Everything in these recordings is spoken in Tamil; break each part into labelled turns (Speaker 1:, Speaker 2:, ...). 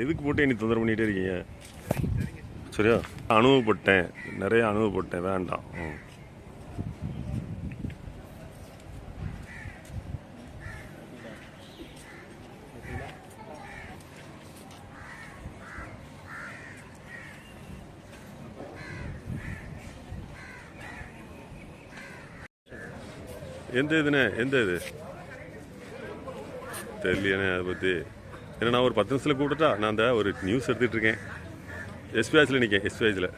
Speaker 1: எதுக்கு போட்டு நீ தொந்தரவு பண்ணிகிட்டே இருக்கீங்க? சரியா? அனுபவப்பட்டேன், நிறைய அனுபவப்பட்டேன், வேண்டாம். எந்த இதுண்ணே? எந்த இது தெரியலையாண்ணே அதை பற்றி? ஏன்னா நான் ஒரு 10 நிமிஷத்தில் கூப்பிட்டா, நான் அந்த ஒரு நியூஸ் எடுத்துகிட்டு இருக்கேன். எஸ்பிஆச்சில் நிற்கேன், எஸ்பிஆச்சில்.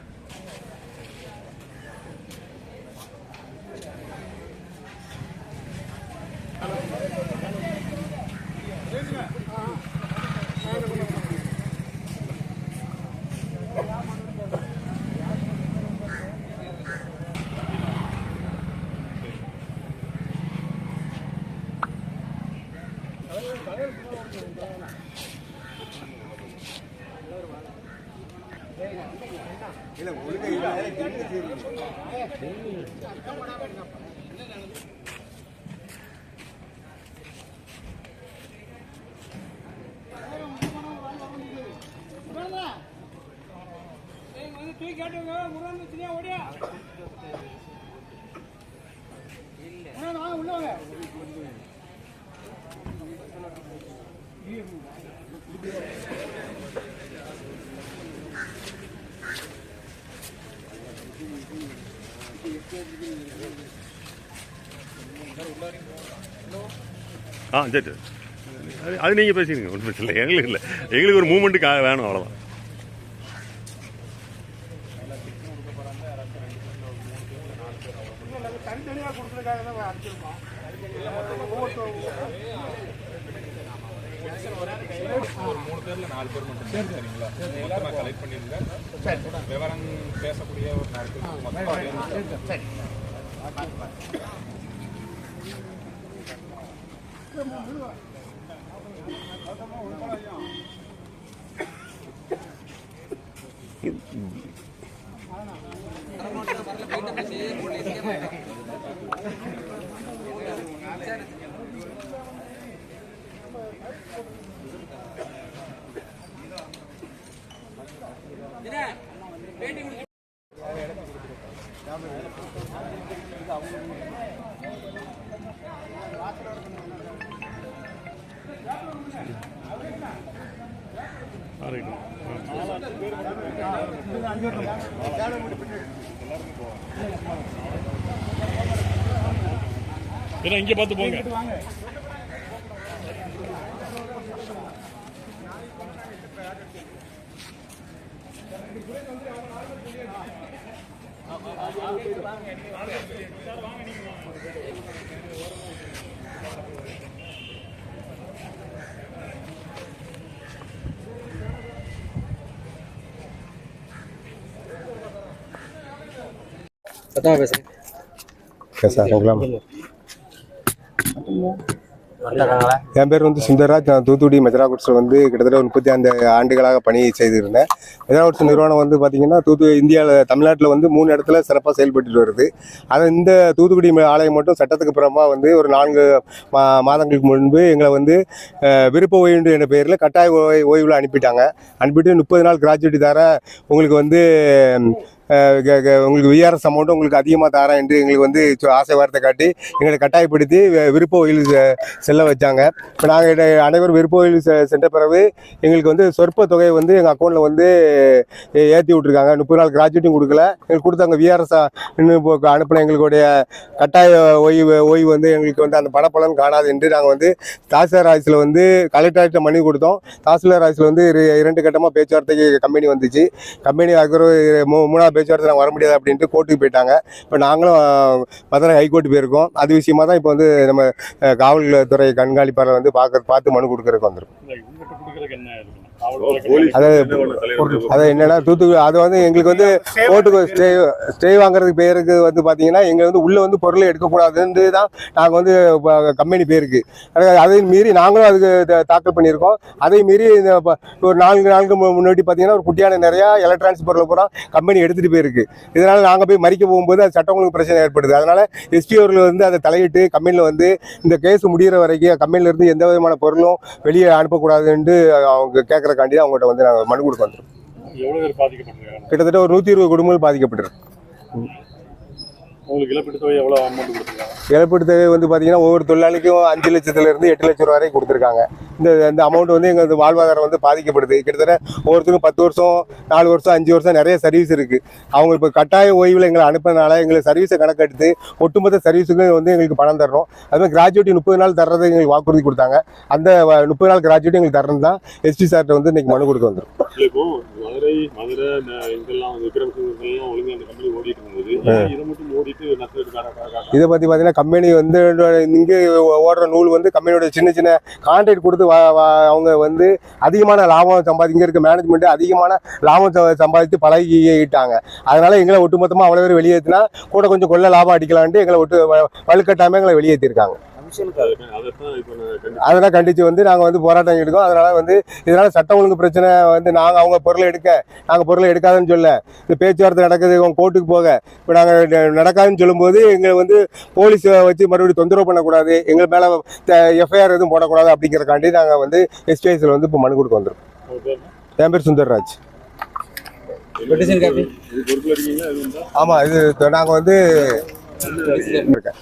Speaker 1: சரி, அது நீங்கள் பேசிடுங்க, ஒன்றும் பிரச்சனை இல்லை. எங்களுக்கு இல்லை, எங்களுக்கு ஒரு மூமெண்ட்டுக்கு வேணும், அவ்வளோதான்.
Speaker 2: ஒரு 3 பேர்ல 4 பேர் மட்டும் சரிங்களா? மொத்தமா கலெக்ட் பண்ணிருங்க. விவரம் பேசக்கூடிய ஒரு 4 பேர் மொத்தம். சரி.
Speaker 1: இங்கே பார்த்து போங்க.
Speaker 3: कैसा प्रोग्राम? என் பேர் சுந்தரராஜ். நான் தூத்துக்குடி மெஜரா குட்ஸில் கிட்டத்தட்ட 35 ஆண்டுகளாக பணி செய்திருந்தேன். மெஜரா குட்ஸ் நிறுவனம் பார்த்தீங்கன்னா இந்தியாவில் தமிழ்நாட்டில் 3 இடத்துல சிறப்பாக செயல்பட்டு வருது. அது இந்த தூத்துக்குடி ஆலயம் மட்டும் சட்டத்துக்கு புறமா ஒரு 4 மாதங்களுக்கு முன்பு எங்களை விருப்ப ஓய்வு என்ற பெயரில் கட்டாய ஓய்வில் அனுப்பிட்டாங்க. அனுப்பிட்டு 30 நாள் கிராஜுவிட்டி தர உங்களுக்கு உங்களுக்கு விஆர்எஸ் அமௌண்ட் உங்களுக்கு அதிகமாக தரேன் என்று எங்களுக்கு ஆசை வார்த்தை காட்டி எங்களை கட்டாயப்படுத்தி விருப்ப ஓய்வில் செல்ல வச்சாங்க. இப்போ நாங்கள் அனைவரும் விருப்ப ஓய்வில் சென்ற பிறகு எங்களுக்கு சொற்ப தொகையை எங்கள் அக்கௌண்ட்டில் ஏற்றி விட்ருக்காங்க. 30 நாள் கிராஜுவிட்டியும் கொடுக்கல. எங்களுக்கு கொடுத்தாங்க விஆர்எஸ் இன்னும் அனுப்பின எங்களுடைய கட்டாய ஓய்வு எங்களுக்கு அந்த பணப்பலன் காணாது என்று நாங்கள் தாசில்தார் ஆஃபீஸில் கலெக்டரேட்டில் மனு கொடுத்தோம். தாசில்தார் ஆஃபீஸில் 2 கட்டமாக பேச்சுவார்த்தைக்கு கம்பெனி வந்துச்சு. கம்பெனி மூணாவது பேச்சுவார்த்தை நாங்கள் வர முடியாது அப்படின்ட்டு கோர்ட்டுக்கு போயிட்டாங்க. இப்போ நாங்களும் மதுரை ஹைகோர்ட்டு போயிருக்கோம். அது விஷயமா தான் இப்போ நம்ம காவல்துறை கண்காணிப்பாளர் பார்த்து மனு கொடுக்கறதுக்கு வந்திருக்கோம். அது என்னன்னா தூத்துக்குடி அது எங்களுக்கு கோர்ட்டுக்கு ஸ்டே வாங்குறதுக்கு பேருக்கு பார்த்தீங்கன்னா எங்க உள்ள பொருளை எடுக்கக்கூடாதுன்னு தான் நாங்கள் கம்பெனி பேருக்கு. அதையும் மீறி நாங்களும் அதுக்கு தாக்கல் பண்ணியிருக்கோம். அதையும் மீறி ஒரு 4 நாளுக்கு முன்னாடி பார்த்தீங்கன்னா ஒரு குட்டியான நிறையா எலக்ட்ரானிக்ஸ் பொருளை பூரா கம்பெனி எடுத்துகிட்டு போயிருக்கு. இதனால் நாங்கள் போய் மறிக்க போகும்போது அது சட்டங்களுக்கு பிரச்சனை ஏற்படுது. அதனால் எஸ்பி அவர்கள் அதை தலையிட்டு கம்பெனியில் இந்த கேஸ் முடிகிற வரைக்கும் கம்பெனிலேருந்து எந்த விதமான பொருளும் வெளியே அனுப்பக்கூடாதுன்னு அவங்க கேட்குறாங்க. நடக்கிறக்காண்டி அவங்கள்ட்ட வந்து நாங்கள் மனு கொடுக்க வந்துடும்.
Speaker 4: எவ்வளவு பேர் பாதிக்கப்பட்டிருக்காங்க?
Speaker 3: கிட்டத்தட்ட ஒரு 120 குடும்பங்கள் பாதிக்கப்பட்டிருக்கு.
Speaker 4: உங்களுக்கு இழப்பீட்டு தொகை எவ்வளவு அமௌண்ட் கொடுத்துருக்காங்க?
Speaker 3: இழப்பீட்டு தொகை வந்து பார்த்தீங்கன்னா ஒவ்வொரு தொழிலாளிக்கும் 5 லட்சத்துலேருந்து 8 லட்சம் ரூபா வரை கொடுத்துருக்காங்க. இந்த அமௌண்ட் வந்து எங்கள் வாழ்வாதாரம் வந்து பாதிக்கப்படுது. கிட்டத்தட்ட ஒவ்வொருத்தருக்கும் 10 வருஷம் 4 வருஷம் 5 வருஷம் நிறைய சர்வீஸ் இருக்குது. அவங்க இப்போ கட்டாய ஓய்வில் எங்களை அனுப்புறதுனால எங்களுக்கு சர்வீஸை கணக்கெடுத்து ஒட்டுமொத்த சர்வீஸுக்கும் வந்து எங்களுக்கு பணம் தரணும். அதுமாதிரி கிராஜுவேட்டி 30 நாள் தர்றது எங்களுக்கு வாக்குறுதி கொடுத்தாங்க. அந்த 30 நாள் கிராஜுவேட்டி எங்களுக்கு தரணும் தான் எஸ்பி சார்கிட்ட வந்து இன்னைக்கு மனு கொடுக்க வந்துடும்.
Speaker 4: இப்போ மதுரை இதெல்லாம் விக்ரமசிங்கெல்லாம் ஒழுங்கு அந்த கம்பெனி ஓடிட்டு இருந்தது, இதை மட்டும் ஓடிட்டு நஷ்டம்.
Speaker 3: இதை பற்றி பார்த்தீங்கன்னா கம்பெனி வந்து இங்கே ஓடுற நூல் வந்து கம்பெனியோட சின்ன சின்ன கான்ட்ராக்ட் கொடுத்து அவங்க வந்து அதிகமான லாபம் இங்கே இருக்க மேனேஜ்மெண்ட் அதிகமான லாபம் சம்பாதித்து பழகிட்டாங்க. அதனால எங்களை ஒட்டுமொத்தமாக அவ்வளோ பேர் வெளியேற்றினா கூட கொஞ்சம் கொள்ள லாபம் அடிக்கலான்ட்டு எங்களை வலுக்கட்டாமல் எங்களை வெளியேற்றிருக்காங்க. அதெல்லாம் கண்டிச்சு வந்து நாங்கள் வந்து போராட்டம் எடுக்கோம். இதனால சட்டம் ஒழுங்கு பிரச்சனை வந்து அவங்க பொருளை நாங்கள் பொருளை எடுக்காதுன்னு சொல்ல, இந்த பேச்சுவார்த்தை நடக்குது கோர்ட்டுக்கு போக, இப்போ நாங்கள் நடக்காதுன்னு சொல்லும்போது எங்களை வந்து போலீஸ் வச்சு மறுபடியும் தொந்தரவு பண்ணக்கூடாது, எங்கள் மேலே எஃப்ஐஆர் எதுவும் போடக்கூடாது அப்படிங்கிறக்காண்டி நாங்கள் வந்து எஸ்பிஐசியில் வந்து இப்போ மனு கொடுக்க வந்துடும். என் பேர் சுந்தர்ராஜ். ஆமாம், இது நாங்கள் வந்து இருக்கேன்.